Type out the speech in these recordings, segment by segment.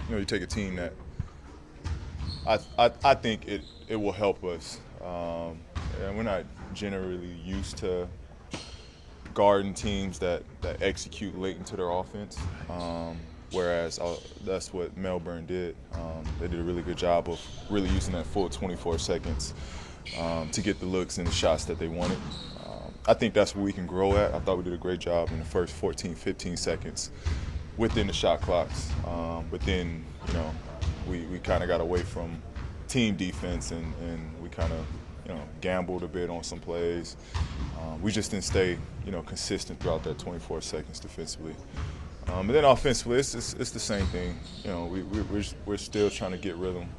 you take a team that I think it will help us. And we're not generally used to guarding teams that execute late into their offense. Whereas that's what Melbourne did. They did a really good job of really using that full 24 seconds to get the looks and the shots that they wanted. I think that's where we can grow at. I thought we did a great job in the first 14, 15 seconds within the shot clocks. But then, we kind of got away from team defense and we kind of, gambled a bit on some plays. We just didn't stay, consistent throughout that 24 seconds defensively. And then offensively, it's the same thing. We're still trying to get rhythm.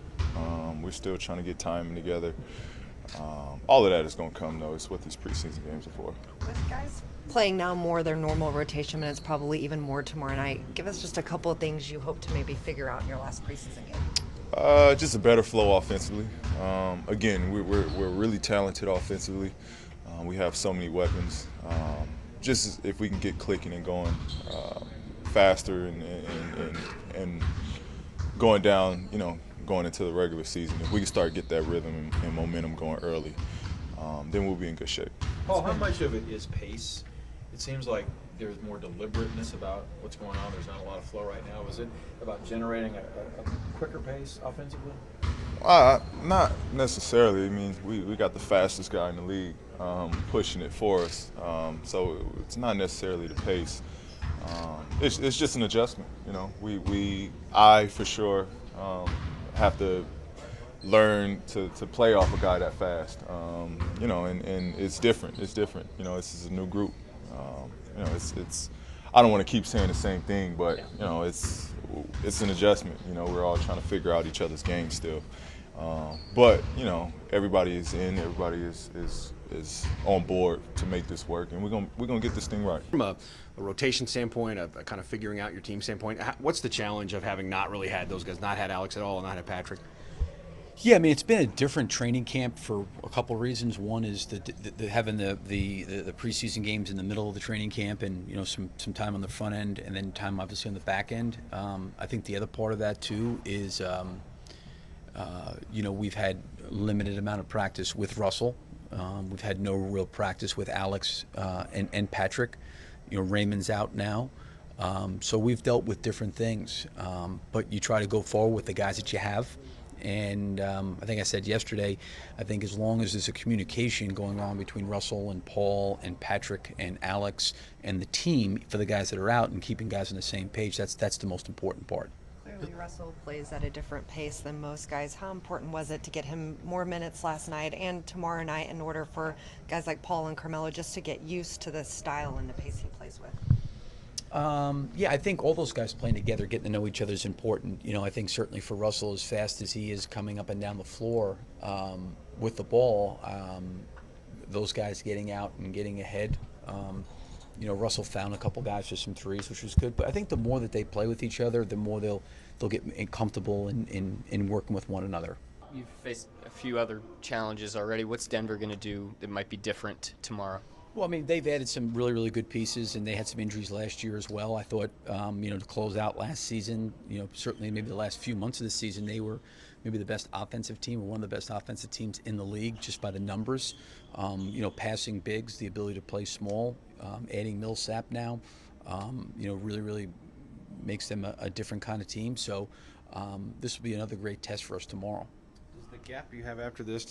We're still trying to get timing together. All of that is going to come, though. It's what these preseason games are for. With guys playing now more their normal rotation minutes, probably even more tomorrow night, give us just a couple of things you hope to maybe figure out in your last preseason game. Just a better flow offensively. Again, we're really talented offensively. We have so many weapons. Just if we can get clicking and going faster and going down, going into the regular season, if we can start get that rhythm and momentum going early, then we'll be in good shape. Paul, how much of it is pace? It seems like there's more deliberateness about what's going on. There's not a lot of flow right now. Is it about generating a quicker pace offensively? Not necessarily. I mean, we got the fastest guy in the league pushing it for us, so it's not necessarily the pace. It's just an adjustment. I for sure have to learn to play off a guy that fast. And it's different. It's different. This is a new group. It's I don't want to keep saying the same thing, but it's an adjustment. We're all trying to figure out each other's game still. But everybody is in. Everybody is on board to make this work, and we're gonna get this thing right. From a rotation standpoint, a kind of figuring out your team standpoint, what's the challenge of having not really had those guys, not had Alex at all, and not had Patrick? Yeah, I mean, it's been a different training camp for a couple of reasons. One is having the preseason games in the middle of the training camp, and some time on the front end, and then time obviously on the back end. I think the other part of that too is we've had limited amount of practice with Russell. We've had no real practice with Alex and Patrick. Raymond's out now. So we've dealt with different things, but you try to go forward with the guys that you have. And I think I said yesterday, I think as long as there's a communication going on between Russell and Paul and Patrick and Alex and the team for the guys that are out and keeping guys on the same page, that's the most important part. Clearly, Russell plays at a different pace than most guys. How important was it to get him more minutes last night and tomorrow night in order for guys like Paul and Carmelo just to get used to the style and the pace he plays with? Yeah, I think all those guys playing together, getting to know each other is important. I think certainly for Russell, as fast as he is coming up and down the floor with the ball, those guys getting out and getting ahead. Russell found a couple guys for some threes, which was good. But I think the more that they play with each other, the more they'll get comfortable in working with one another. You've faced a few other challenges already. What's Denver going to do that might be different tomorrow? Well, I mean, they've added some really, really good pieces, and they had some injuries last year as well. I thought, to close out last season, certainly maybe the last few months of the season, they were maybe the best offensive team or one of the best offensive teams in the league just by the numbers. Passing bigs, the ability to play small, adding Millsap now, really, really makes them a different kind of team. So this will be another great test for us tomorrow. Does the gap you have after this,